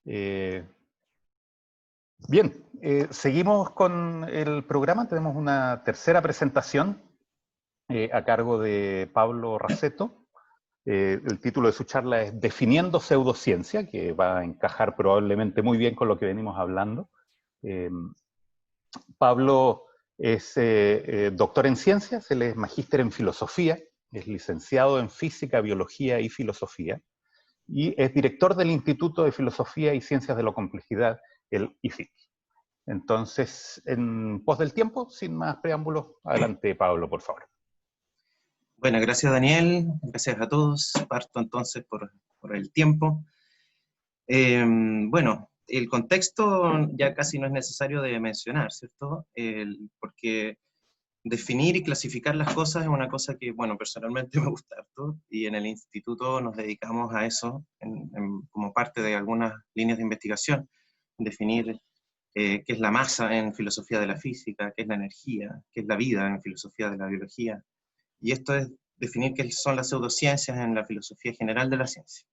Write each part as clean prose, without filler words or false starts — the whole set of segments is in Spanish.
Eh, Bien, seguimos con el programa. Tenemos una tercera presentación a cargo de Pablo Raceto. El título de su charla es Definiendo Pseudociencia, que va a encajar probablemente muy bien con lo que venimos hablando. Pablo es doctor en ciencias, él es magíster en filosofía, es licenciado en física, biología y filosofía, y es director del Instituto de Filosofía y Ciencias de la Complejidad, el IFIC. Entonces, en pos del tiempo, sin más preámbulos, adelante Pablo, por favor. Bueno, gracias Daniel, gracias a todos. Parto entonces por el tiempo. Bueno, el contexto ya casi no es necesario de mencionar, ¿cierto? Porque definir y clasificar las cosas es una cosa que, bueno, personalmente me gusta harto, y en el instituto nos dedicamos a eso como parte de algunas líneas de investigación, definir qué es la masa en filosofía de la física, qué es la energía, qué es la vida en filosofía de la biología, y esto es definir qué son las pseudociencias en la filosofía general de la ciencia.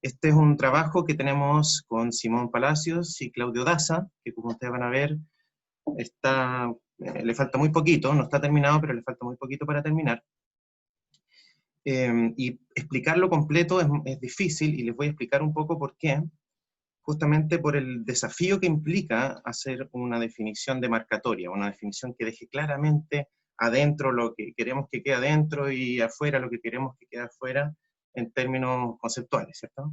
Este es un trabajo que tenemos con Simón Palacios y Claudio Daza, que como ustedes van a ver, le falta muy poquito, no está terminado, pero le falta muy poquito para terminar. Y explicarlo completo es difícil, y les voy a explicar un poco por qué. Justamente por el desafío que implica hacer una definición demarcatoria, una definición que deje claramente adentro lo que queremos que quede adentro y afuera lo que queremos que quede afuera en términos conceptuales, ¿cierto?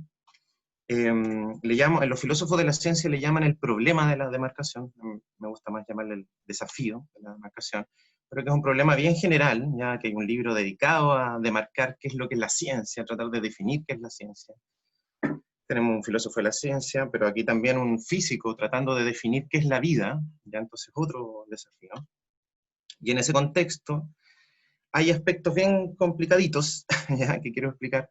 Los filósofos de la ciencia le llaman el problema de la demarcación, me gusta más llamarle el desafío de la demarcación, pero que es un problema bien general, ya que hay un libro dedicado a demarcar qué es lo que es la ciencia, a tratar de definir qué es la ciencia. Tenemos un filósofo de la ciencia, pero aquí también un físico tratando de definir qué es la vida, ya entonces otro desafío. Y en ese contexto hay aspectos bien complicaditos, ya que quiero explicar,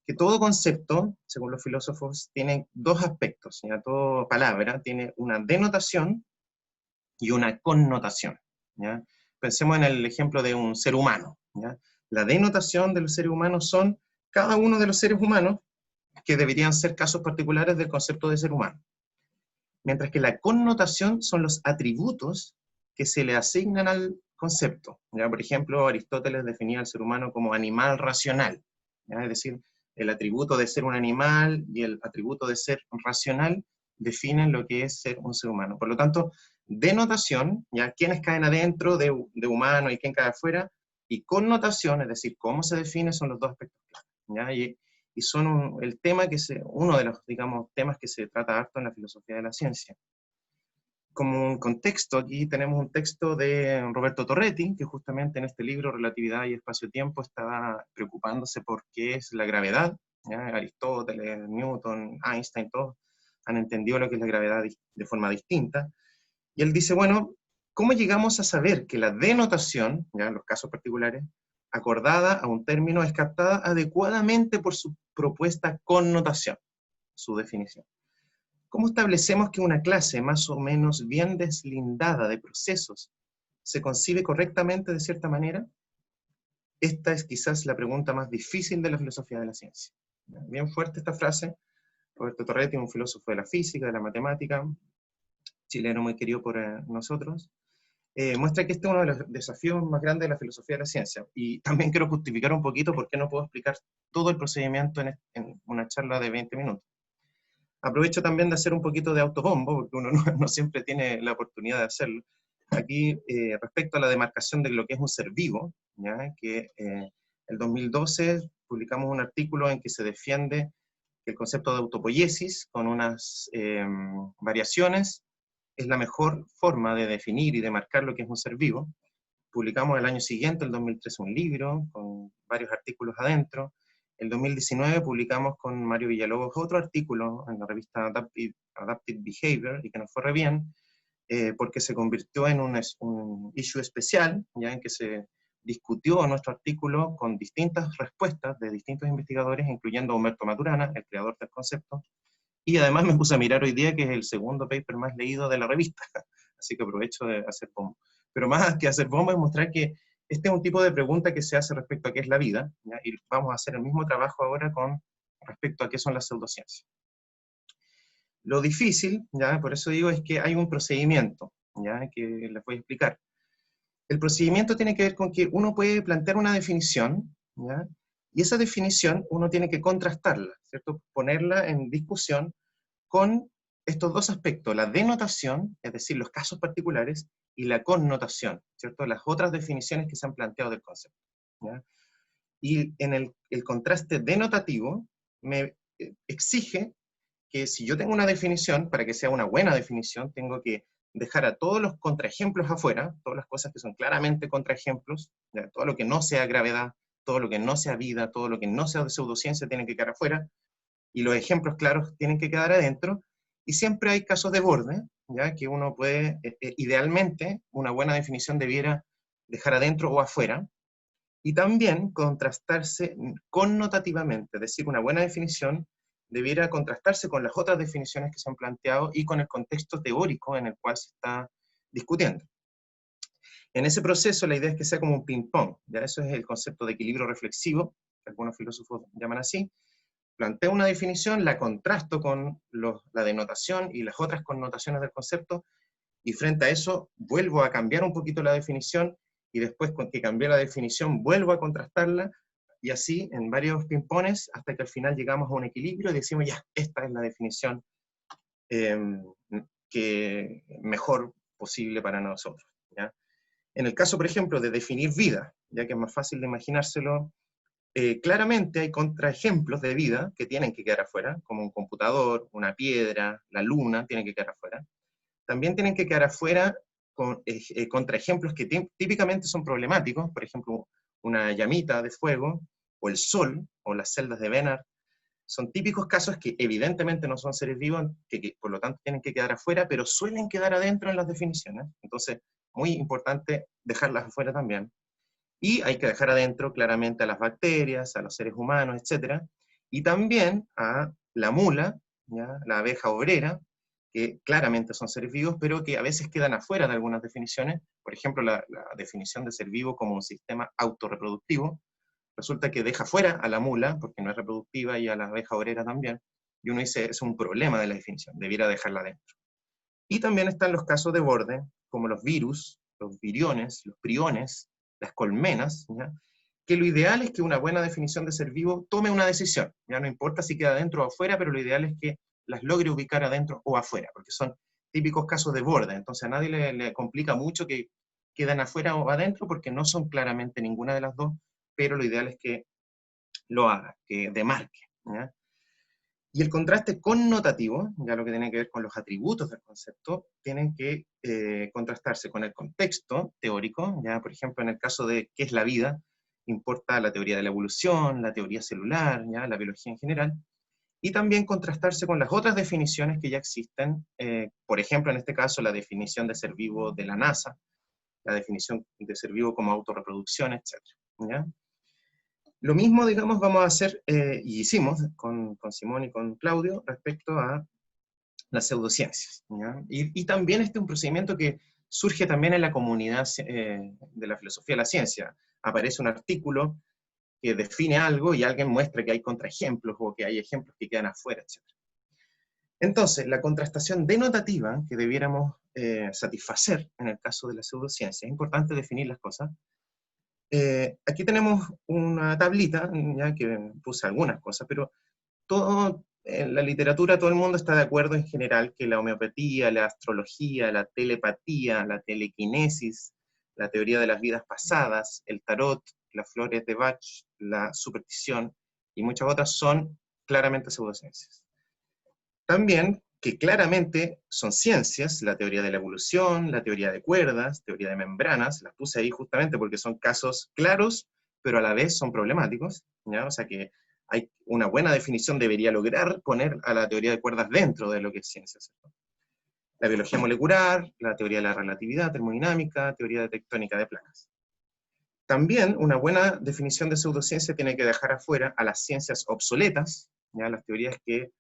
que todo concepto, según los filósofos, tiene dos aspectos, ya toda palabra tiene una denotación y una connotación, ¿ya? Pensemos en el ejemplo de un ser humano, ¿ya? La denotación de los seres humanos son cada uno de los seres humanos, que deberían ser casos particulares del concepto de ser humano. Mientras que la connotación son los atributos que se le asignan al concepto. ¿Ya? Por ejemplo, Aristóteles definía al ser humano como animal racional, ¿ya? Es decir, el atributo de ser un animal y el atributo de ser racional definen lo que es ser un ser humano. Por lo tanto, denotación, ¿ya? Quiénes caen adentro de humano y quién cae afuera, y connotación, es decir, cómo se define, son los dos aspectos clave, ¿ya? Y son el tema uno de los, digamos, temas que se trata harto en la filosofía de la ciencia. Como un contexto, aquí tenemos un texto de Roberto Torretti, que justamente en este libro, Relatividad y Espacio-Tiempo, estaba preocupándose por qué es la gravedad, ¿ya? Aristóteles, Newton, Einstein, todos han entendido lo que es la gravedad de forma distinta, y él dice, bueno, ¿cómo llegamos a saber que la denotación, ya en los casos particulares, acordada a un término es captada adecuadamente por su propuesta connotación, su definición? ¿Cómo establecemos que una clase más o menos bien deslindada de procesos se concibe correctamente de cierta manera? Esta es quizás la pregunta más difícil de la filosofía de la ciencia. Bien fuerte esta frase. Roberto Torretti, un filósofo de la física, de la matemática, chileno muy querido por nosotros, muestra que este es uno de los desafíos más grandes de la filosofía de la ciencia. Y también quiero justificar un poquito por qué no puedo explicar todo el procedimiento en una charla de 20 minutos. Aprovecho también de hacer un poquito de autobombo, porque uno no siempre tiene la oportunidad de hacerlo. Aquí, respecto a la demarcación de lo que es un ser vivo, ¿ya? Que el 2012 publicamos un artículo en que se defiende que el concepto de autopoiesis, con unas variaciones, es la mejor forma de definir y de marcar lo que es un ser vivo. Publicamos el año siguiente, el 2013, un libro con varios artículos adentro. El 2019 publicamos con Mario Villalobos otro artículo en la revista Adaptive Behavior, y que nos fue re bien, porque se convirtió en un issue especial, ya en que se discutió nuestro artículo con distintas respuestas de distintos investigadores, incluyendo a Humberto Maturana, el creador del concepto, y además me puse a mirar hoy día que es el segundo paper más leído de la revista, así que aprovecho de hacer bombo. Pero más que hacer bombo es mostrar que este es un tipo de pregunta que se hace respecto a qué es la vida, ¿ya? Y vamos a hacer el mismo trabajo ahora con respecto a qué son las pseudociencias. Lo difícil, ¿ya? Por eso digo, es que hay un procedimiento, ¿ya? Que les voy a explicar. El procedimiento tiene que ver con que uno puede plantear una definición, ¿ya? Y esa definición uno tiene que contrastarla, ¿cierto? Ponerla en discusión con estos dos aspectos, la denotación, es decir, los casos particulares, y la connotación, ¿cierto? Las otras definiciones que se han planteado del concepto, ¿ya? Y en el contraste denotativo me exige que si yo tengo una definición, para que sea una buena definición, tengo que dejar a todos los contraejemplos afuera, todas las cosas que son claramente contraejemplos, ¿ya? Todo lo que no sea gravedad, todo lo que no sea vida, todo lo que no sea de pseudociencia tiene que quedar afuera, y los ejemplos claros tienen que quedar adentro, y siempre hay casos de borde, ¿ya? Que uno puede, idealmente, una buena definición debiera dejar adentro o afuera, y también contrastarse connotativamente, es decir, una buena definición debiera contrastarse con las otras definiciones que se han planteado y con el contexto teórico en el cual se está discutiendo. En ese proceso la idea es que sea como un ping-pong, ya eso es el concepto de equilibrio reflexivo, que algunos filósofos llaman así. Planteo una definición, la contrasto con la denotación y las otras connotaciones del concepto, y frente a eso vuelvo a cambiar un poquito la definición, y después con que cambié la definición vuelvo a contrastarla, y así en varios ping-pongs hasta que al final llegamos a un equilibrio y decimos, ya, esta es la definición que mejor posible para nosotros, ¿ya? En el caso, por ejemplo, de definir vida, ya que es más fácil de imaginárselo, claramente hay contraejemplos de vida que tienen que quedar afuera, como un computador, una piedra, la luna, tienen que quedar afuera. También tienen que quedar afuera contraejemplos que típicamente son problemáticos, por ejemplo, una llamita de fuego, o el sol, o las celdas de Bénard. Son típicos casos que evidentemente no son seres vivos, que por lo tanto tienen que quedar afuera, pero suelen quedar adentro en las definiciones. Entonces, muy importante dejarlas afuera también. Y hay que dejar adentro claramente a las bacterias, a los seres humanos, etc. Y también a la mula, ¿ya? La abeja obrera, que claramente son seres vivos, pero que a veces quedan afuera de algunas definiciones. Por ejemplo, la definición de ser vivo como un sistema autorreproductivo, resulta que deja fuera a la mula, porque no es reproductiva, y a la abeja obrera también, y uno dice, es un problema de la definición, debiera dejarla dentro. Y también están los casos de borde, como los virus, los viriones, los priones, las colmenas, ¿ya? Que lo ideal es que una buena definición de ser vivo tome una decisión, ya no importa si queda adentro o afuera, pero lo ideal es que las logre ubicar adentro o afuera, porque son típicos casos de borde, entonces a nadie le complica mucho que quedan afuera o adentro, porque no son claramente ninguna de las dos, pero lo ideal es que lo haga, que demarque, ¿ya? Y el contraste connotativo, ya lo que tiene que ver con los atributos del concepto, tienen que contrastarse con el contexto teórico, ya por ejemplo en el caso de qué es la vida, importa la teoría de la evolución, la teoría celular, ya la biología en general, y también contrastarse con las otras definiciones que ya existen, por ejemplo en este caso la definición de ser vivo de la NASA, la definición de ser vivo como autorreproducción, etc. ¿Ya? Lo mismo, digamos, vamos a hacer, y hicimos con Simón y con Claudio, respecto a las pseudociencias, ¿ya? Y también este es un procedimiento que surge también en la comunidad de la filosofía de la ciencia. Aparece un artículo que define algo y alguien muestra que hay contraejemplos o que hay ejemplos que quedan afuera, etc. Entonces, la contrastación denotativa que debiéramos satisfacer en el caso de la pseudociencia, es importante definir las cosas. Aquí tenemos una tablita, ya que puse algunas cosas, pero en la literatura todo el mundo está de acuerdo en general que la homeopatía, la astrología, la telepatía, la telequinesis, la teoría de las vidas pasadas, el tarot, las flores de Bach, la superstición y muchas otras son claramente pseudociencias. También que claramente son ciencias, la teoría de la evolución, la teoría de cuerdas, teoría de membranas, las puse ahí justamente porque son casos claros, pero a la vez son problemáticos, ¿ya? O sea que hay una buena definición debería lograr poner a la teoría de cuerdas dentro de lo que es ciencia, ¿cierto? La biología molecular, la teoría de la relatividad, termodinámica, teoría de tectónica de placas. También una buena definición de pseudociencia tiene que dejar afuera a las ciencias obsoletas, ¿ya? Las teorías que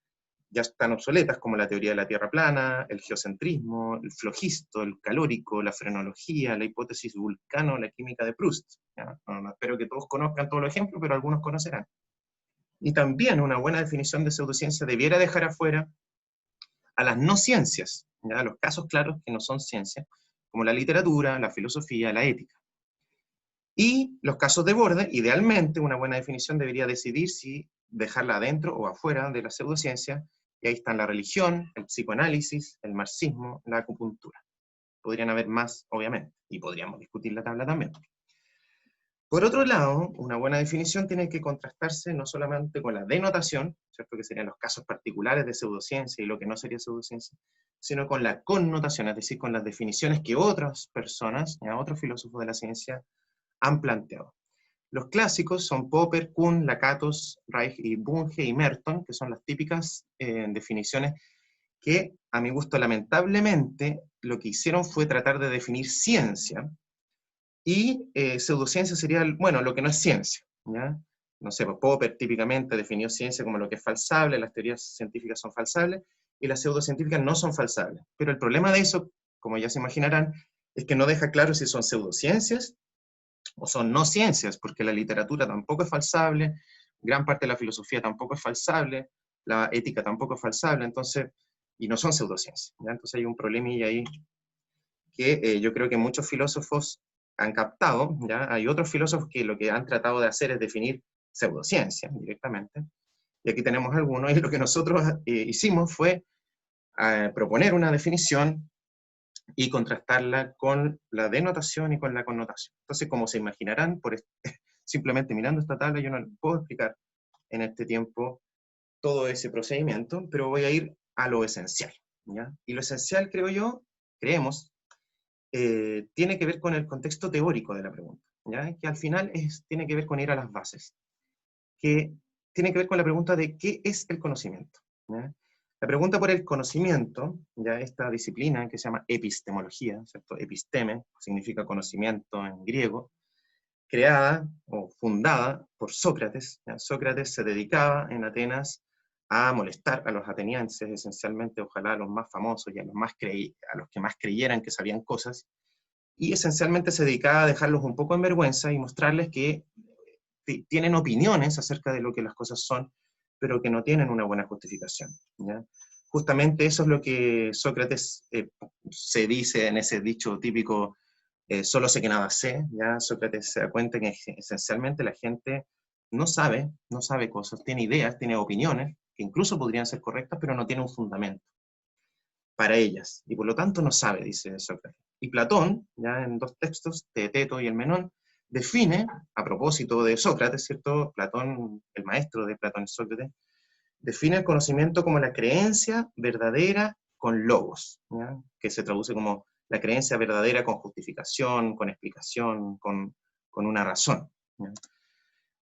ya están obsoletas, como la teoría de la Tierra plana, el geocentrismo, el flogisto, el calórico, la frenología, la hipótesis Vulcano, la química de Proust. ¿Ya? No espero que todos conozcan todos los ejemplos, pero algunos conocerán. Y también una buena definición de pseudociencia debiera dejar afuera a las no ciencias, ¿ya? A los casos claros que no son ciencias, como la literatura, la filosofía, la ética. Y los casos de borde, idealmente, una buena definición debería decidir si dejarla adentro o afuera de la pseudociencia, y ahí están la religión, el psicoanálisis, el marxismo, la acupuntura. Podrían haber más, obviamente, y podríamos discutir la tabla también. Por otro lado, una buena definición tiene que contrastarse no solamente con la denotación, ¿cierto? Que serían los casos particulares de pseudociencia y lo que no sería pseudociencia, sino con la connotación, es decir, con las definiciones que otras personas, otros filósofos de la ciencia, han planteado. Los clásicos son Popper, Kuhn, Lakatos, Reich y Bunge y Merton, que son las típicas definiciones que, a mi gusto, lamentablemente, lo que hicieron fue tratar de definir ciencia, y pseudociencia sería, bueno, lo que no es ciencia, ¿ya? No sé, pues Popper típicamente definió ciencia como lo que es falsable, las teorías científicas son falsables, y las pseudocientíficas no son falsables. Pero el problema de eso, como ya se imaginarán, es que no deja claro si son pseudociencias o son no ciencias, porque la literatura tampoco es falsable, gran parte de la filosofía tampoco es falsable, la ética tampoco es falsable, entonces, y no son pseudociencias, ¿ya? Entonces hay un problemilla ahí que yo creo que muchos filósofos han captado, ¿ya? Hay otros filósofos que lo que han tratado de hacer es definir pseudociencia directamente, y aquí tenemos algunos, y lo que nosotros hicimos fue proponer una definición y contrastarla con la denotación y con la connotación. Entonces, como se imaginarán, simplemente mirando esta tabla, yo no les puedo explicar en este tiempo todo ese procedimiento, pero voy a ir a lo esencial, ¿ya? Y lo esencial, creo yo, creemos, tiene que ver con el contexto teórico de la pregunta, ¿ya? Que al final tiene que ver con ir a las bases, que tiene que ver con la pregunta de ¿qué es el conocimiento? ¿Ya? La pregunta por el conocimiento, ya esta disciplina que se llama epistemología, ¿cierto? Episteme significa conocimiento en griego, creada o fundada por Sócrates. ¿Ya? Sócrates se dedicaba en Atenas a molestar a los atenienses, esencialmente, ojalá a los más famosos y a los que más creyeran que sabían cosas, y esencialmente se dedicaba a dejarlos un poco en vergüenza y mostrarles que tienen opiniones acerca de lo que las cosas son, pero que no tienen una buena justificación, ¿ya? Justamente eso es lo que Sócrates se dice en ese dicho típico, solo sé que nada sé, ¿ya? Sócrates se da cuenta que esencialmente la gente no sabe cosas, tiene ideas, tiene opiniones, que incluso podrían ser correctas, pero no tiene un fundamento para ellas, y por lo tanto no sabe, dice Sócrates. Y Platón, ya en dos textos, Teeteto y el Menón, define, a propósito de Sócrates, ¿cierto? Platón, el maestro de Platón y Sócrates, define el conocimiento como la creencia verdadera con logos, ¿ya? Que se traduce como la creencia verdadera con justificación, con explicación, con una razón, ¿ya?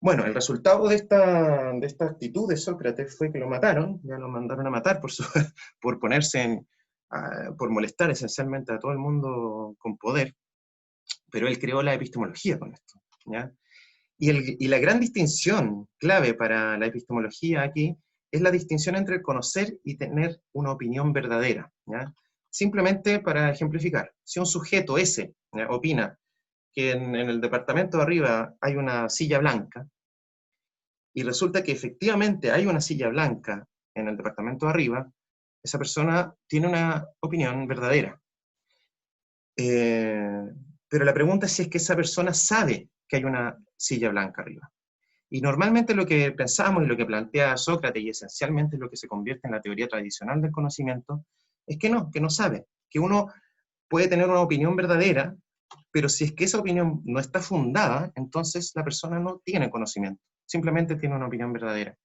Bueno, el resultado de esta actitud de Sócrates fue que lo mataron, ya lo mandaron a matar por ponerse por molestar esencialmente a todo el mundo con poder, pero él creó la epistemología con esto, ¿ya? Y la gran distinción clave para la epistemología aquí es la distinción entre el conocer y tener una opinión verdadera, ¿ya? Simplemente para ejemplificar, si un sujeto ese, ¿ya?, opina que en el departamento de arriba hay una silla blanca, y resulta que efectivamente hay una silla blanca en el departamento de arriba, esa persona tiene una opinión verdadera. Pero la pregunta es si es que esa persona sabe que hay una silla blanca arriba. Y normalmente lo que pensamos y lo que plantea Sócrates, y esencialmente lo que se convierte en la teoría tradicional del conocimiento, es que no sabe, que uno puede tener una opinión verdadera, pero si es que esa opinión no está fundada, entonces la persona no tiene conocimiento, simplemente tiene una opinión verdadera.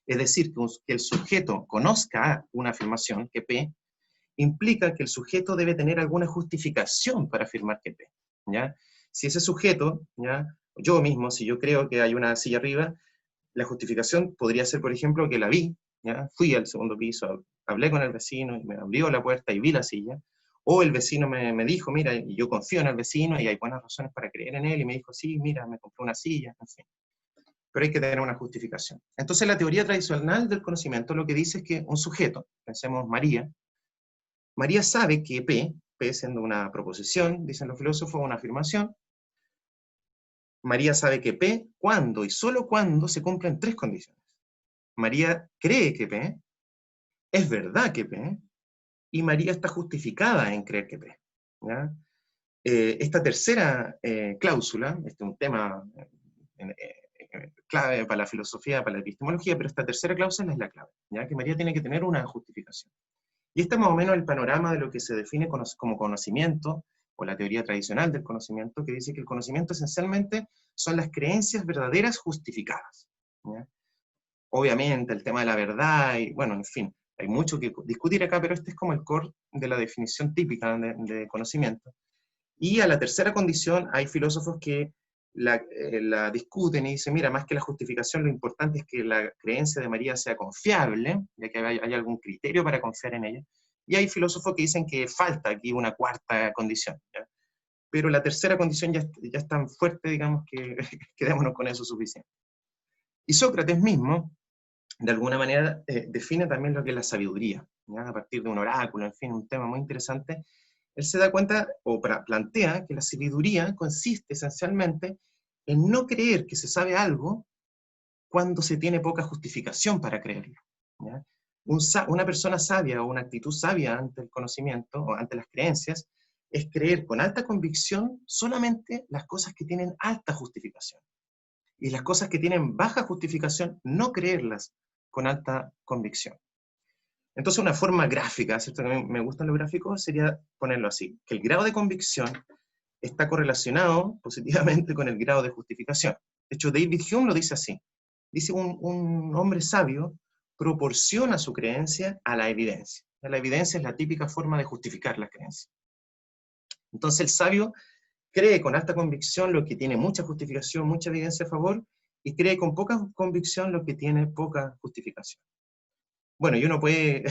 Es decir, que el sujeto conozca una afirmación, que P, implica que el sujeto debe tener alguna justificación para afirmar que P, ¿ya? Si ese sujeto, ¿ya?, yo mismo, si yo creo que hay una silla arriba, la justificación podría ser, por ejemplo, que la vi, ¿ya? Fui al segundo piso, hablé con el vecino y me abrió la puerta y vi la silla, o el vecino me dijo, mira, y yo confío en el vecino y hay buenas razones para creer en él, y me dijo, sí, mira, me compró una silla, en fin. Pero hay que tener una justificación. Entonces la teoría tradicional del conocimiento lo que dice es que un sujeto, pensemos María sabe que P siendo una proposición, dicen los filósofos, una afirmación, María sabe que P, cuando y solo cuando se cumplen tres condiciones. María cree que P, es verdad que P, y María está justificada en creer que P. ¿Ya? Esta tercera cláusula, este es un tema clave para la filosofía, para la epistemología, pero esta tercera cláusula es la clave, ¿ya? Que María tiene que tener una justificación. Y este es más o menos el panorama de lo que se define como conocimiento, o la teoría tradicional del conocimiento, que dice que el conocimiento esencialmente son las creencias verdaderas justificadas. ¿Ya? Obviamente el tema de la verdad, y bueno, en fin, hay mucho que discutir acá, pero este es como el core de la definición típica de conocimiento. Y a la tercera condición hay filósofos que la discuten y dicen, mira, más que la justificación, lo importante es que la creencia de María sea confiable, ya que hay algún criterio para confiar en ella. Y hay filósofos que dicen que falta aquí una cuarta condición, ¿ya? Pero la tercera condición ya es tan fuerte, digamos, que quedémonos con eso suficiente. Y Sócrates mismo, de alguna manera, define también lo que es la sabiduría, ¿ya? A partir de un oráculo, en fin, un tema muy interesante. Él se da cuenta, o plantea, que la sabiduría consiste esencialmente en no creer que se sabe algo cuando se tiene poca justificación para creerlo. ¿Ya? Una persona sabia o una actitud sabia ante el conocimiento o ante las creencias es creer con alta convicción solamente las cosas que tienen alta justificación. Y las cosas que tienen baja justificación, no creerlas con alta convicción. Entonces una forma gráfica, ¿cierto? Que a mí me gustan los gráficos, sería ponerlo así, que el grado de convicción está correlacionado positivamente con el grado de justificación. De hecho, David Hume lo dice así. Dice, un hombre sabio proporciona su creencia a la evidencia. La evidencia es la típica forma de justificar las creencias. Entonces el sabio cree con alta convicción lo que tiene mucha justificación, mucha evidencia a favor, y cree con poca convicción lo que tiene poca justificación. Bueno, y uno puede,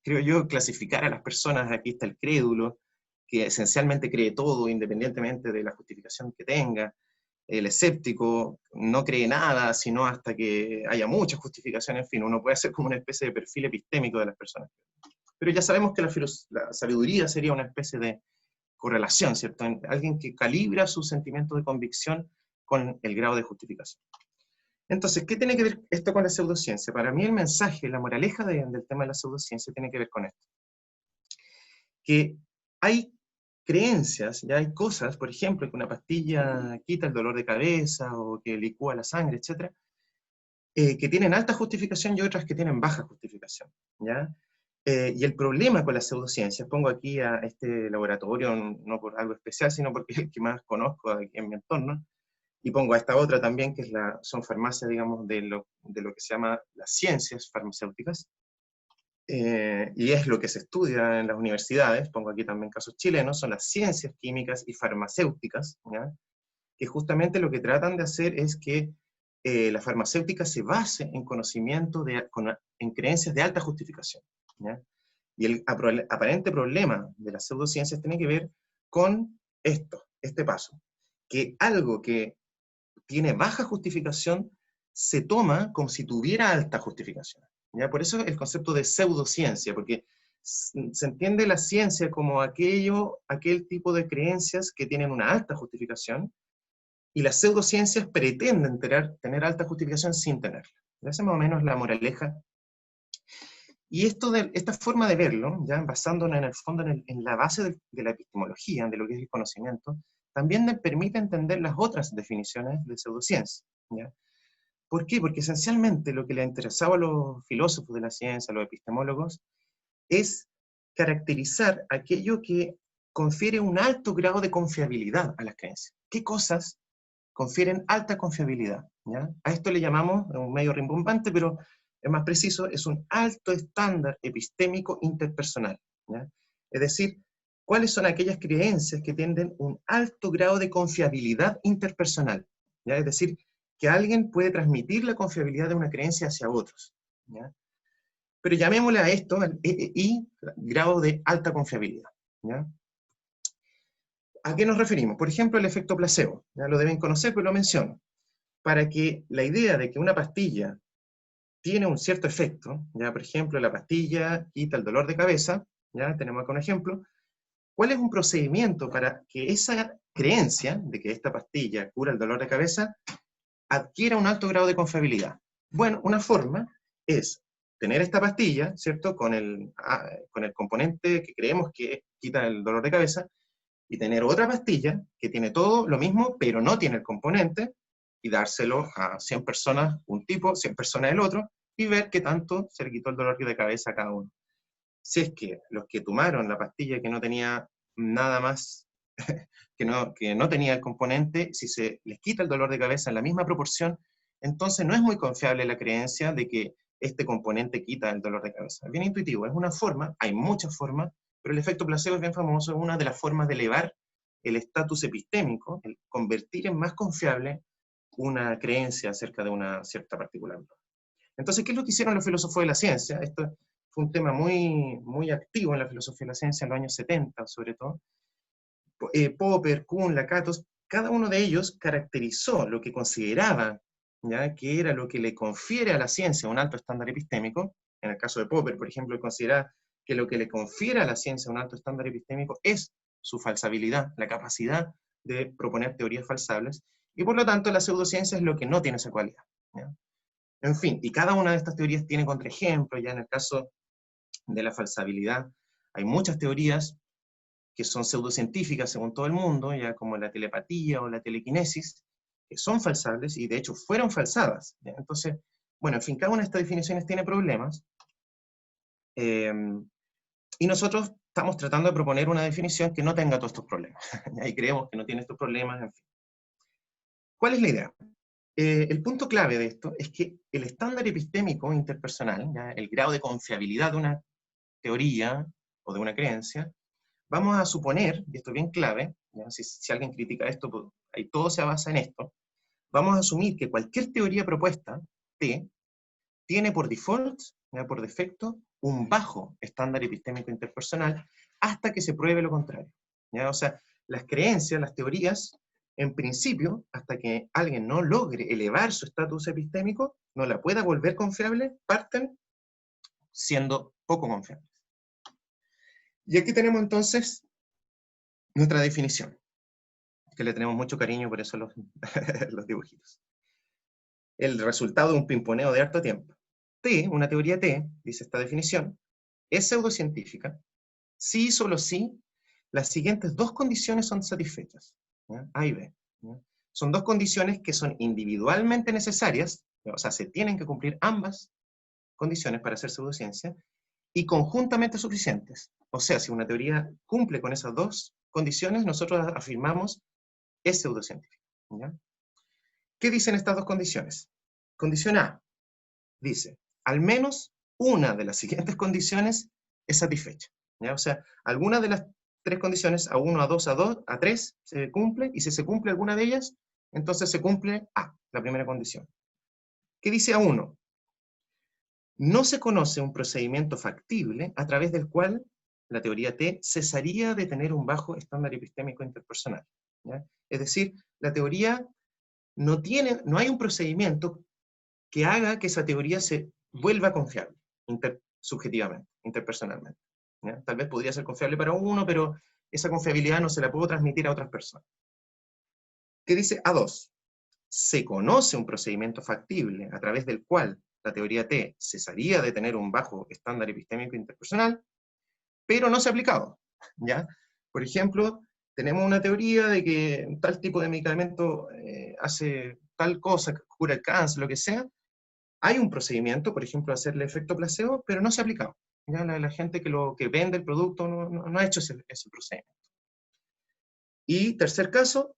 creo yo, clasificar a las personas, aquí está el crédulo, que esencialmente cree todo independientemente de la justificación que tenga. El escéptico no cree nada, sino hasta que haya mucha justificación, en fin, uno puede hacer como una especie de perfil epistémico de las personas. Pero ya sabemos que la sabiduría sería una especie de correlación, ¿cierto? Alguien que calibra su sentimiento de convicción con el grado de justificación. Entonces, ¿qué tiene que ver esto con la pseudociencia? Para mí el mensaje, la moraleja del tema de la pseudociencia tiene que ver con esto. Que hay creencias, ya hay cosas, por ejemplo, que una pastilla quita el dolor de cabeza o que licúa la sangre, etc., que tienen alta justificación y otras que tienen baja justificación, ¿ya? Y el problema con las pseudociencias, pongo aquí a este laboratorio no por algo especial, sino porque es el que más conozco aquí en mi entorno, y pongo a esta otra también, que son farmacias, digamos, de lo que se llama las ciencias farmacéuticas, y es lo que se estudia en las universidades, pongo aquí también casos chilenos, son las ciencias químicas y farmacéuticas, ¿ya? Que justamente lo que tratan de hacer es que la farmacéutica se base en conocimiento, en creencias de alta justificación, ¿ya? Y el aparente problema de las pseudociencias tiene que ver con este paso, que algo que tiene baja justificación se toma como si tuviera alta justificación, ¿ya? Por eso el concepto de pseudociencia, porque se entiende la ciencia como aquel tipo de creencias que tienen una alta justificación, y las pseudociencias pretenden tener alta justificación sin tenerla. Esa es más o menos la moraleja. Y esta forma de verlo, ya basándonos en el fondo en la base de la epistemología, de lo que es el conocimiento, también me permite entender las otras definiciones de pseudociencia, ¿ya? ¿Por qué? Porque esencialmente lo que le interesaba a los filósofos de la ciencia, a los epistemólogos, es caracterizar aquello que confiere un alto grado de confiabilidad a las creencias. ¿Qué cosas confieren alta confiabilidad? ¿Ya? A esto le llamamos, un medio rimbombante, pero es más preciso, es un alto estándar epistémico interpersonal, ¿ya? Es decir, ¿cuáles son aquellas creencias que tienen un alto grado de confiabilidad interpersonal? ¿Ya? Es decir, que alguien puede transmitir la confiabilidad de una creencia hacia otros, ¿ya? Pero llamémosle a esto grado de alta confiabilidad, ¿ya? ¿A qué nos referimos? Por ejemplo, el efecto placebo. Ya lo deben conocer, pero lo menciono. Para que la idea de que una pastilla tiene un cierto efecto, ya por ejemplo, la pastilla quita el dolor de cabeza, ya tenemos acá un ejemplo, ¿cuál es un procedimiento para que esa creencia de que esta pastilla cura el dolor de cabeza adquiera un alto grado de confiabilidad? Bueno, una forma es tener esta pastilla, ¿cierto? Con el componente que creemos que quita el dolor de cabeza, y tener otra pastilla que tiene todo lo mismo, pero no tiene el componente, y dárselo a 100 personas un tipo, 100 personas el otro, y ver qué tanto se le quitó el dolor de cabeza a cada uno. Si es que los que tomaron la pastilla que no tenía nada más, que no tenía el componente, si se les quita el dolor de cabeza en la misma proporción, entonces no es muy confiable la creencia de que este componente quita el dolor de cabeza. Es bien intuitivo, es una forma, hay muchas formas, pero el efecto placebo es bien famoso, es una de las formas de elevar el estatus epistémico, el convertir en más confiable una creencia acerca de una cierta particular. Entonces, ¿qué es lo que hicieron los filósofos de la ciencia? Esto fue un tema muy, muy activo en la filosofía de la ciencia en los años 70, sobre todo. Popper, Kuhn, Lakatos, cada uno de ellos caracterizó lo que consideraba, ¿ya?, que era lo que le confiere a la ciencia un alto estándar epistémico. En el caso de Popper, por ejemplo, él considera que lo que le confiere a la ciencia un alto estándar epistémico es su falsabilidad, la capacidad de proponer teorías falsables, y por lo tanto la pseudociencia es lo que no tiene esa cualidad, ¿ya? En fin, y cada una de estas teorías tiene contraejemplos. Ya en el caso de la falsabilidad hay muchas teorías que son pseudocientíficas según todo el mundo, ya como la telepatía o la telequinesis, que son falsables y de hecho fueron falsadas, ¿ya? Entonces, bueno, en fin, cada una de estas definiciones tiene problemas, y nosotros estamos tratando de proponer una definición que no tenga todos estos problemas, y creemos que no tiene estos problemas, en fin. ¿Cuál es la idea? El punto clave de esto es que el estándar epistémico interpersonal, ¿ya?, el grado de confiabilidad de una teoría o de una creencia, vamos a suponer, y esto es bien clave, ¿ya?, si alguien critica esto, pues, ahí todo se basa en esto, vamos a asumir que cualquier teoría propuesta, T, tiene por default, ¿ya?, por defecto, un bajo estándar epistémico interpersonal hasta que se pruebe lo contrario, ¿ya? O sea, las creencias, las teorías, en principio, hasta que alguien no logre elevar su estatus epistémico, no la pueda volver confiable, parten siendo poco confiables. Y aquí tenemos entonces nuestra definición, que le tenemos mucho cariño, por eso los, los dibujitos. El resultado de un pimponeo de harto tiempo. T, una teoría T, dice esta definición, es pseudocientífica si y solo si las siguientes dos condiciones son satisfechas, ¿ya? A y B, ¿ya? Son dos condiciones que son individualmente necesarias, ¿ya? O sea, se tienen que cumplir ambas condiciones para hacer pseudociencia, y conjuntamente suficientes. O sea, si una teoría cumple con esas dos condiciones, nosotros afirmamos es pseudocientífica, ¿ya? ¿Qué dicen estas dos condiciones? Condición A dice, al menos una de las siguientes condiciones es satisfecha, ¿ya? O sea, alguna de las tres condiciones, A1, A2, A2, A3, se cumple, y si se cumple alguna de ellas, entonces se cumple A, la primera condición. ¿Qué dice A1? No se conoce un procedimiento factible a través del cual la teoría T cesaría de tener un bajo estándar epistémico interpersonal, ¿ya? Es decir, la teoría no hay un procedimiento que haga que esa teoría se vuelva confiable, subjetivamente, interpersonalmente, ¿ya? Tal vez podría ser confiable para uno, pero esa confiabilidad no se la puedo transmitir a otras personas. ¿Qué dice A2? Se conoce un procedimiento factible a través del cual la teoría T cesaría de tener un bajo estándar epistémico interpersonal, pero no se ha aplicado, ¿ya? Por ejemplo, tenemos una teoría de que tal tipo de medicamento hace tal cosa, cura el cáncer, lo que sea. Hay un procedimiento, por ejemplo, hacerle efecto placebo, pero no se ha aplicado, ¿ya? La gente que vende el producto no ha hecho ese procedimiento. Y tercer caso,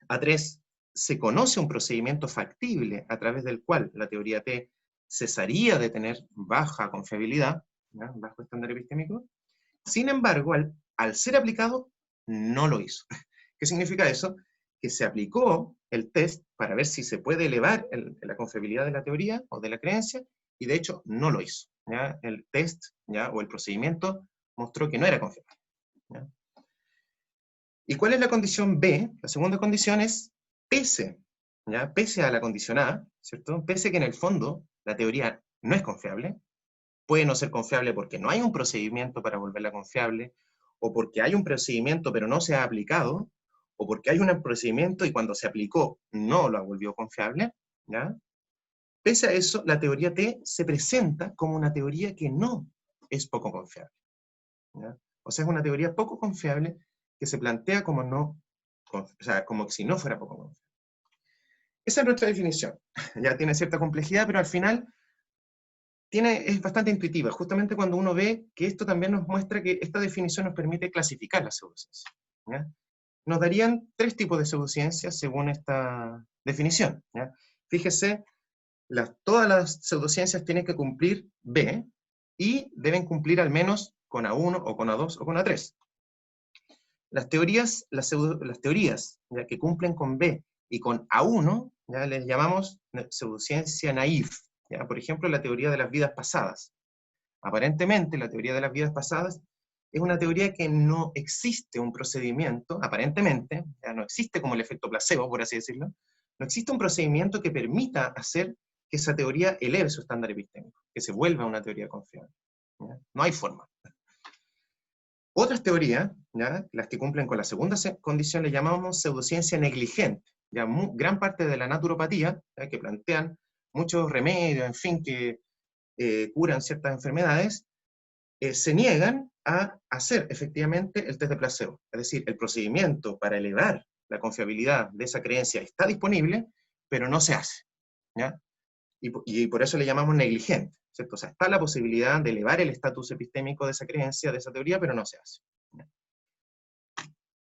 A3, se conoce un procedimiento factible a través del cual la teoría T cesaría de tener baja confiabilidad, ¿ya?, bajo estándar epistémico. Sin embargo, al ser aplicado, no lo hizo. ¿Qué significa eso? Que se aplicó el test para ver si se puede elevar la confiabilidad de la teoría o de la creencia, y de hecho no lo hizo, ¿ya? El test, ¿ya?, o el procedimiento mostró que no era confiable, ¿ya? ¿Y cuál es la condición B? La segunda condición es pese, ¿ya?, pese a la condición A, ¿cierto? Pese que en el fondo la teoría no es confiable, puede no ser confiable porque no hay un procedimiento para volverla confiable, o porque hay un procedimiento pero no se ha aplicado, o porque hay un procedimiento y cuando se aplicó no lo volvió confiable, ¿ya? Pese a eso, la teoría T se presenta como una teoría que no es poco confiable, ¿ya? O sea, es una teoría poco confiable que se plantea como no, o sea, como que si no fuera poco confiable. Esa es nuestra definición. Ya tiene cierta complejidad, pero al final es bastante intuitiva, justamente cuando uno ve que esto también nos muestra que esta definición nos permite clasificar las pseudociencias, ¿ya? Nos darían 3 tipos de pseudociencias según esta definición, ¿ya? Fíjese, todas las pseudociencias tienen que cumplir B, y deben cumplir al menos con A1, o con A2, o con A3. Las teorías, ya, que cumplen con B y con A1, ya les llamamos pseudociencia naif. ¿Ya? Por ejemplo, la teoría de las vidas pasadas. Aparentemente, la teoría de las vidas pasadas es una teoría que no existe un procedimiento, aparentemente, ya no existe como el efecto placebo, por así decirlo, no existe un procedimiento que permita hacer que esa teoría eleve su estándar epistémico, que se vuelva una teoría confiable. ¿Ya? No hay forma. Otras teorías, ¿ya? Las que cumplen con la segunda condición, le llamamos pseudociencia negligente. ¿Ya? Gran parte de la naturopatía, ¿ya? Que plantean muchos remedios, en fin, que curan ciertas enfermedades, se niegan a hacer efectivamente el test de placebo. Es decir, el procedimiento para elevar la confiabilidad de esa creencia está disponible, pero no se hace, ¿ya? Y por eso le llamamos negligente, ¿cierto? O sea, está la posibilidad de elevar el estatus epistémico de esa creencia, de esa teoría, pero no se hace, ¿ya?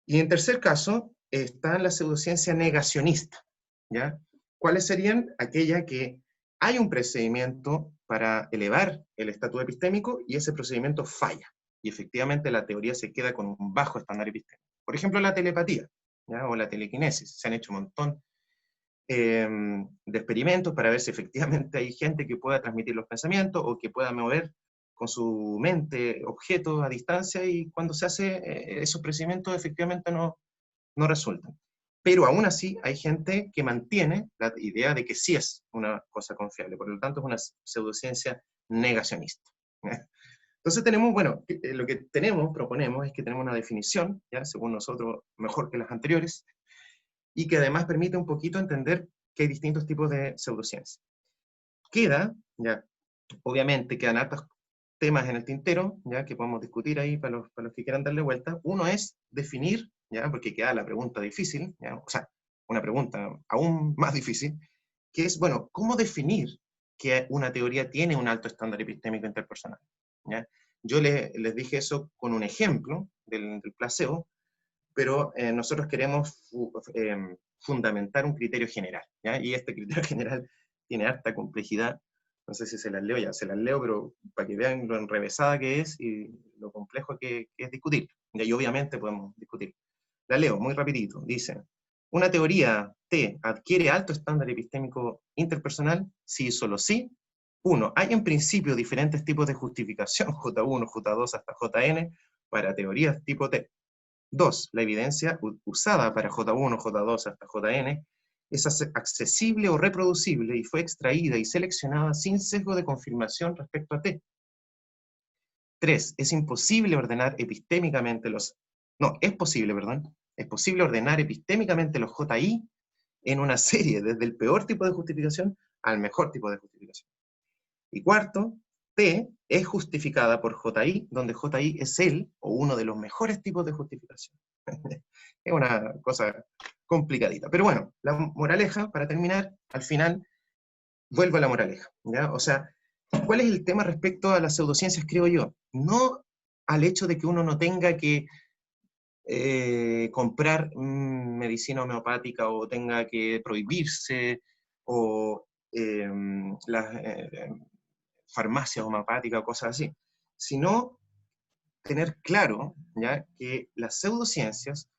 Y en tercer caso, está la pseudociencia negacionista, ¿ya? ¿Cuáles serían? Aquella que hay un procedimiento para elevar el estatus epistémico y ese procedimiento falla. Y efectivamente la teoría se queda con un bajo estándar epistémico. Por ejemplo, la telepatía, ¿ya? O la telequinesis. Se han hecho un montón de experimentos para ver si efectivamente hay gente que pueda transmitir los pensamientos o que pueda mover con su mente objetos a distancia, y cuando se hace esos procedimientos efectivamente no resultan. Pero aún así hay gente que mantiene la idea de que sí es una cosa confiable, por lo tanto es una pseudociencia negacionista. Entonces tenemos, bueno, lo que proponemos es que tenemos una definición, ¿ya? Según nosotros, mejor que las anteriores, y que además permite un poquito entender que hay distintos tipos de pseudociencia. Ya, obviamente quedan hartos temas en el tintero, ya, que podemos discutir ahí para los que quieran darle vuelta. Uno es definir, ya, porque queda la pregunta difícil, ya, o sea, una pregunta aún más difícil, que es, bueno, ¿cómo definir que una teoría tiene un alto estándar epistémico interpersonal? ¿Ya? Yo les dije eso con un ejemplo del placebo, pero nosotros queremos fundamentar un criterio general, ¿ya? Y este criterio general tiene harta complejidad. No sé si se las leo, ya se las leo, pero para que vean lo enrevesada que es y lo complejo que es discutir. Y obviamente podemos discutir. La leo muy rapidito. Dice, ¿una teoría T adquiere alto estándar epistémico interpersonal? Sí y solo sí. 1. Hay en principio diferentes tipos de justificación, J1, J2 hasta Jn, para teorías tipo T. 2. La evidencia usada para J1, J2 hasta Jn es accesible o reproducible y fue extraída y seleccionada sin sesgo de confirmación respecto a T. 3. Es posible ordenar epistémicamente los JI en una serie, desde el peor tipo de justificación al mejor tipo de justificación. Y cuarto, T es justificada por JI, donde JI es o uno de los mejores tipos de justificación. Es una cosa complicadita. Pero bueno, la moraleja, para terminar, al final, vuelvo a la moraleja, ¿ya? O sea, ¿cuál es el tema respecto a las pseudociencias, creo yo? No al hecho de que uno no tenga que comprar medicina homeopática, o tenga que prohibirse, o las farmacias homeopáticas o cosas así, sino tener claro, ¿ya?, que las pseudociencias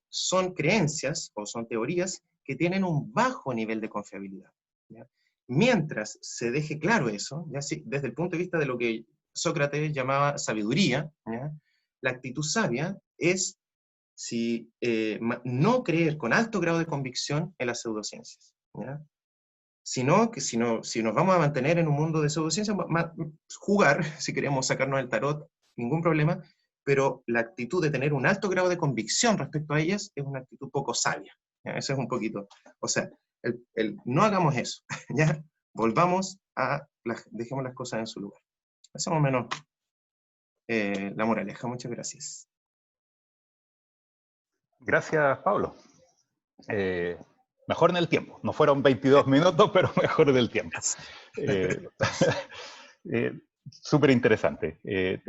son creencias o son teorías que tienen un bajo nivel de confiabilidad, ¿ya? Mientras se deje claro eso, ¿ya? Sí, desde el punto de vista de lo que Sócrates llamaba sabiduría, ¿ya?, la actitud sabia es no creer con alto grado de convicción en las pseudociencias, ¿ya? Sino que si nos vamos a mantener en un mundo de pseudociencias, jugar, si queremos sacarnos el tarot, ningún problema, pero la actitud de tener un alto grado de convicción respecto a ellas es una actitud poco sabia, ¿ya? Eso es un poquito, o sea, no hagamos eso, ¿ya? volvamos a, dejemos las cosas en su lugar. Esa es más o menos la moraleja. Muchas gracias. Gracias, Pablo. Mejor en el tiempo. No fueron 22 minutos, pero mejor en el tiempo. Súper interesante.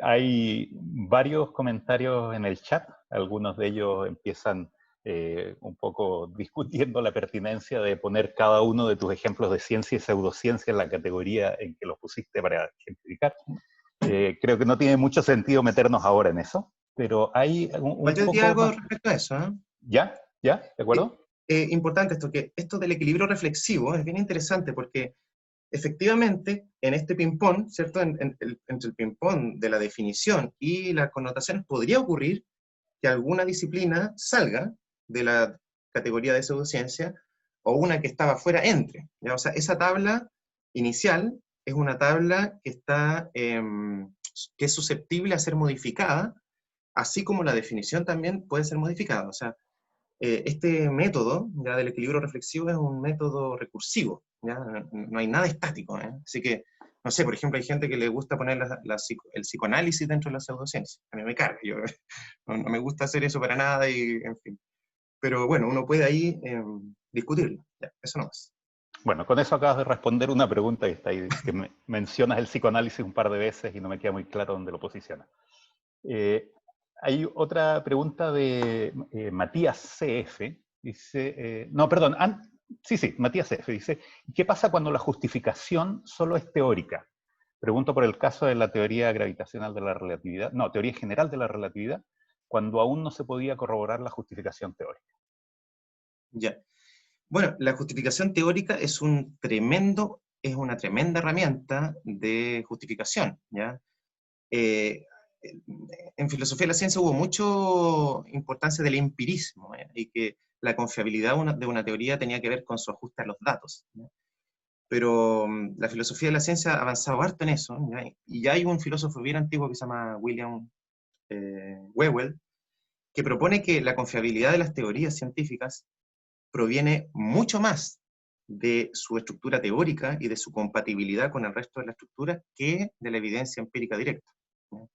Hay varios comentarios en el chat. Algunos de ellos empiezan un poco discutiendo la pertinencia de poner cada uno de tus ejemplos de ciencia y pseudociencia en la categoría en que los pusiste para ejemplificar. Creo que no tiene mucho sentido meternos ahora en eso, pero hay un Yo diría poco algo más. respecto a eso. ¿Ya? ¿Ya? ¿De acuerdo? Importante esto, que esto del equilibrio reflexivo es bien interesante porque efectivamente en este ping-pong, ¿cierto? Entre el ping-pong de la definición y las connotaciones podría ocurrir que alguna disciplina salga de la categoría de pseudociencia o una que estaba fuera entre. ¿Ya? O sea, esa tabla inicial es una tabla que, que es susceptible a ser modificada, así como la definición también puede ser modificada. O sea, este método ya del equilibrio reflexivo es un método recursivo, ¿ya? No hay nada estático, ¿eh? Así que, no sé, por ejemplo, hay gente que le gusta poner el psicoanálisis dentro de la pseudociencia. A mí me carga, yo no me gusta hacer eso para nada, y, en fin. Pero bueno, uno puede ahí discutirlo, ya, eso no es. Bueno, con eso acabas de responder una pregunta que está ahí, que mencionas el psicoanálisis un par de veces y no me queda muy claro dónde lo posicionas. Hay otra pregunta de Matías CF. Dice, no, perdón, sí, Matías CF dice, ¿qué pasa cuando la justificación solo es teórica? Pregunto por el caso de la teoría gravitacional de la relatividad, no, teoría general de la relatividad, cuando aún no se podía corroborar la justificación teórica. Ya. Bueno, la justificación teórica es una tremenda herramienta de justificación, ¿ya? En filosofía de la ciencia hubo mucha importancia del empirismo, ¿ya? Y que la confiabilidad de una teoría tenía que ver con su ajuste a los datos, ¿ya? Pero la filosofía de la ciencia ha avanzado harto en eso, ¿ya? Y ya hay un filósofo bien antiguo que se llama William Whewell, que propone que la confiabilidad de las teorías científicas proviene mucho más de su estructura teórica y de su compatibilidad con el resto de la estructura que de la evidencia empírica directa, ¿no?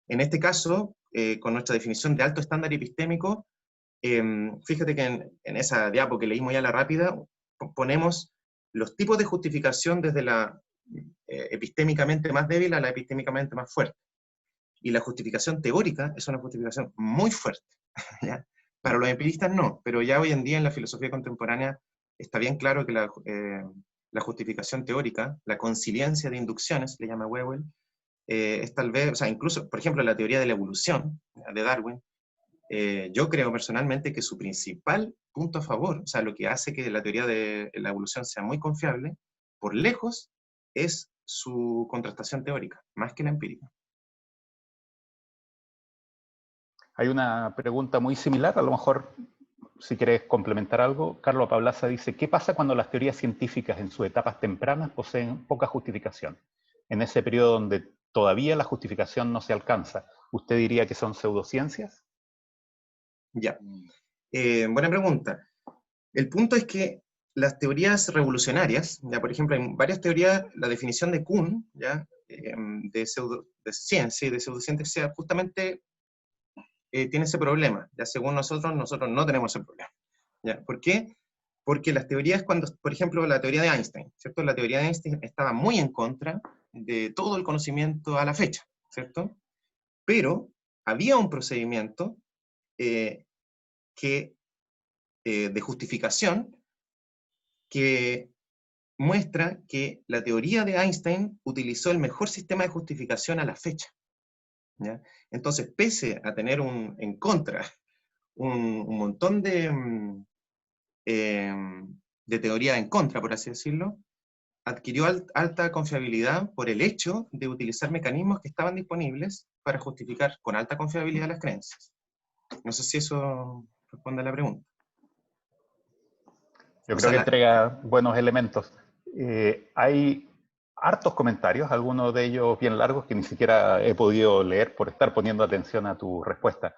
En este caso, con nuestra definición de alto estándar epistémico, fíjate que en esa diapo que leímos ya a la rápida, ponemos los tipos de justificación desde la epistémicamente más débil a la epistémicamente más fuerte. Y la justificación teórica es una justificación muy fuerte, ¿ya? Para los empiristas no, pero ya hoy en día en la filosofía contemporánea está bien claro que la justificación teórica, la conciliancia de inducciones, le llama Whewell, es tal vez, o sea, incluso, por ejemplo, la teoría de la evolución de Darwin, yo creo personalmente que su principal punto a favor, o sea, lo que hace que la teoría de la evolución sea muy confiable, por lejos, es su contrastación teórica, más que la empírica. Hay una pregunta muy similar, a lo mejor si quieres complementar algo. Carlos Pablaza dice, ¿qué pasa cuando las teorías científicas en sus etapas tempranas poseen poca justificación? En ese periodo donde todavía la justificación no se alcanza, ¿usted diría que son pseudociencias? Ya, buena pregunta. El punto es que las teorías revolucionarias, ya por ejemplo, hay varias teorías, la definición de Kuhn, ya, de ciencia y de pseudociencia, justamente tiene ese problema. Ya según nosotros no tenemos ese problema. ¿Ya? ¿Por qué? Porque las teorías, cuando, por ejemplo, la teoría de Einstein, ¿cierto? La teoría de Einstein estaba muy en contra de todo el conocimiento a la fecha, ¿cierto? Pero había un procedimiento de justificación que muestra que la teoría de Einstein utilizó el mejor sistema de justificación a la fecha, ¿ya? Entonces, pese a tener en contra un montón de teoría en contra, por así decirlo, adquirió alta confiabilidad por el hecho de utilizar mecanismos que estaban disponibles para justificar con alta confiabilidad las creencias. No sé si eso responde a la pregunta. Yo creo que entrega buenos elementos. Hay hartos comentarios, algunos de ellos bien largos que ni siquiera he podido leer por estar poniendo atención a tu respuesta.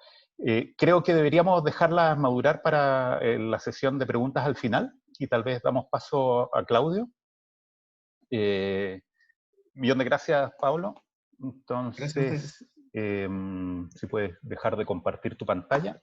Creo que deberíamos dejarlas madurar para la sesión de preguntas al final y tal vez damos paso a Claudio. Millón de gracias, Pablo. Gracias a ustedes. Entonces, si puedes dejar de compartir tu pantalla.